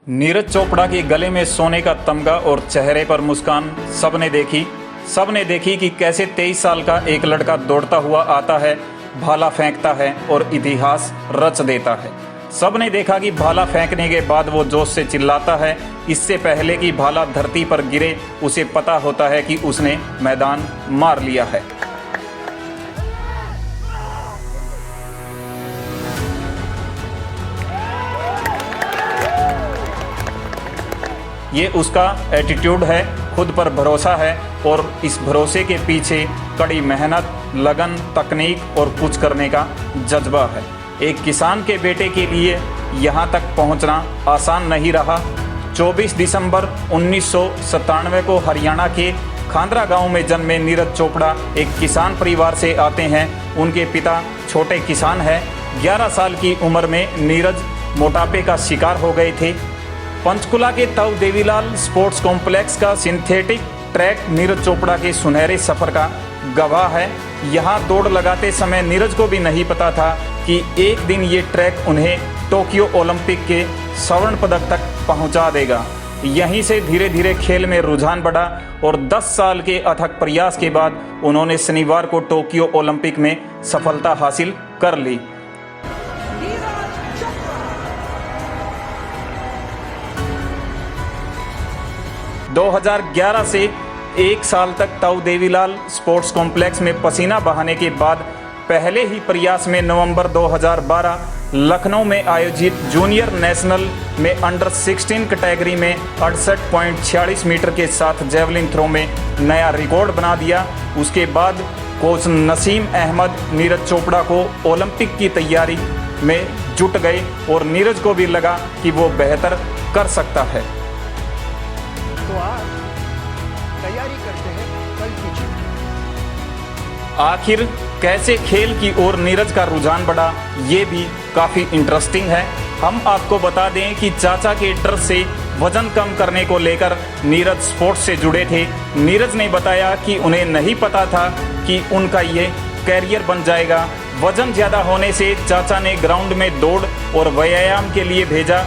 नीरज चोपड़ा के गले में सोने का तमगा और चेहरे पर मुस्कान सबने देखी कि कैसे 23 साल का एक लड़का दौड़ता हुआ आता है, भाला फेंकता है और इतिहास रच देता है। सबने देखा कि भाला फेंकने के बाद वो जोश से चिल्लाता है। इससे पहले कि भाला धरती पर गिरे उसे पता होता है कि उसने मैदान मार लिया है। ये उसका एटीट्यूड है, खुद पर भरोसा है और इस भरोसे के पीछे कड़ी मेहनत, लगन, तकनीक और कुछ करने का जज्बा है। एक किसान के बेटे के लिए यहाँ तक पहुँचना आसान नहीं रहा। 24 दिसंबर 1997 को हरियाणा के खांदरा गांव में जन्मे नीरज चोपड़ा एक किसान परिवार से आते हैं। उनके पिता छोटे किसान हैं। 11 साल की उम्र में नीरज मोटापे का शिकार हो गए थे। पंचकुला के ताऊ देवीलाल स्पोर्ट्स कॉम्प्लेक्स का सिंथेटिक ट्रैक नीरज चोपड़ा के सुनहरे सफर का गवाह है। यहाँ दौड़ लगाते समय नीरज को भी नहीं पता था कि एक दिन ये ट्रैक उन्हें टोक्यो ओलंपिक के स्वर्ण पदक तक पहुँचा देगा। यहीं से धीरे धीरे खेल में रुझान बढ़ा और 10 साल के अथक प्रयास के बाद उन्होंने शनिवार को टोक्यो ओलंपिक में सफलता हासिल कर ली। 2011 से 1 साल तक ताऊ देवीलाल स्पोर्ट्स कॉम्प्लेक्स में पसीना बहाने के बाद पहले ही प्रयास में नवंबर 2012 लखनऊ में आयोजित जूनियर नेशनल में अंडर 16 कैटेगरी में 68.46 मीटर के साथ जेवलिन थ्रो में नया रिकॉर्ड बना दिया। उसके बाद कोच नसीम अहमद नीरज चोपड़ा को ओलंपिक की तैयारी में जुट गए और नीरज को भी लगा कि वो बेहतर कर सकता है। तो आज तैयारी करते हैं कल की जीत। आखिर कैसे खेल की ओर नीरज का रुझान बढ़ा, ये भी काफ़ी इंटरेस्टिंग है। हम आपको बता दें कि चाचा के डर से वजन कम करने को लेकर नीरज स्पोर्ट्स से जुड़े थे। नीरज ने बताया कि उन्हें नहीं पता था कि उनका ये कैरियर बन जाएगा। वजन ज़्यादा होने से चाचा ने ग्राउंड में दौड़ और व्यायाम के लिए भेजा।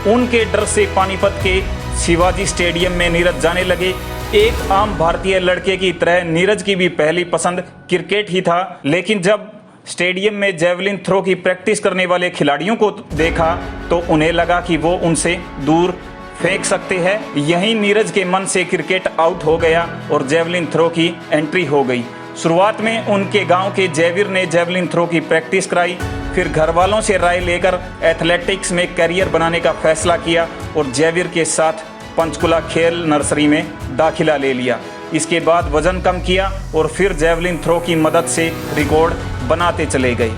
उनके डर से पानीपत के शिवाजी स्टेडियम में नीरज जाने लगे। एक आम भारतीय लड़के की तरह नीरज की भी पहली पसंद क्रिकेट ही था, लेकिन जब स्टेडियम में जेवलिन थ्रो की प्रैक्टिस करने वाले खिलाड़ियों को देखा तो उन्हें लगा कि वो उनसे दूर फेंक सकते हैं। यहीं नीरज के मन से क्रिकेट आउट हो गया और जेवलिन थ्रो की एंट्री हो गई। शुरुआत में उनके गांव के जयवीर ने जेवलिन थ्रो की प्रैक्टिस कराई, फिर घर वालों से राय लेकर एथलेटिक्स में करियर बनाने का फैसला किया और जयवीर के साथ पंचकुला खेल नर्सरी में दाखिला ले लिया। इसके बाद वजन कम किया और फिर जेवलिन थ्रो की मदद से रिकॉर्ड बनाते चले गए।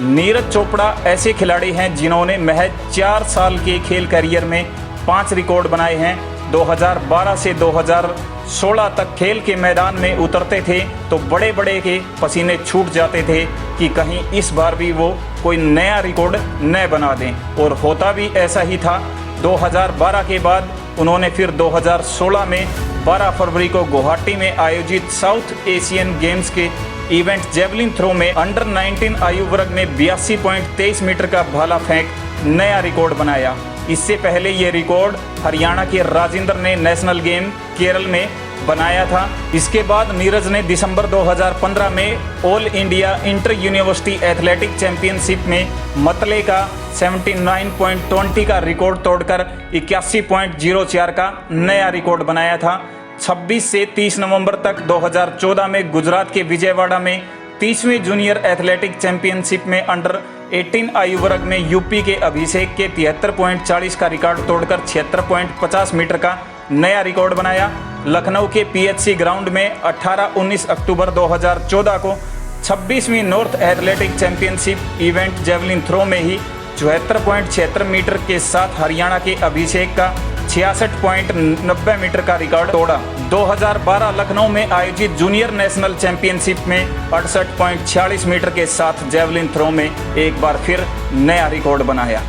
नीरज चोपड़ा ऐसे खिलाड़ी हैं जिन्होंने महज 4 साल के खेल करियर में 5 रिकॉर्ड बनाए हैं। 2012 से 2016 तक खेल के मैदान में उतरते थे तो बड़े बड़े के पसीने छूट जाते थे कि कहीं इस बार भी वो कोई नया रिकॉर्ड न बना दें, और होता भी ऐसा ही था। 2012 के बाद उन्होंने फिर 2016 में 12 फरवरी को गुवाहाटी में आयोजित साउथ एशियन गेम्स के इवेंट जेवलिन थ्रो में अंडर 19 आयु वर्ग में 82.23 मीटर का भाला फेंक नया रिकॉर्ड बनाया। इससे पहले ये रिकॉर्ड हरियाणा के राजेंद्र ने नेशनल गेम केरल में बनाया था। इसके बाद नीरज ने दिसंबर 2015 में all India inter university athletic championship में मतले का 79.20 का रिकॉर्ड तोड़कर 81.04 का नया रिकॉर्ड बनाया था। 26 से 30 नवंबर तक 2014 में गुजरात के विजयवाड़ा में 30वीं जूनियर एथलेटिक चैंपियनशिप में अंडर 18 आयु वर्ग में यूपी के अभिषेक के 73.40 का रिकॉर्ड तोड़कर 76.50 मीटर का नया रिकॉर्ड बनाया। लखनऊ के पीएचसी ग्राउंड में 18-19 अक्टूबर 2014 को 26वीं north athletic championship event javelin throw में ही 74.76 मीटर के साथ हरियाणा के अभिषेक का 66.90 मीटर का रिकॉर्ड तोड़ा। 2012 लखनऊ में आयोजित जूनियर नेशनल चैंपियनशिप में 68.46 मीटर के साथ जेवलिन थ्रो में एक बार फिर नया रिकॉर्ड बनाया।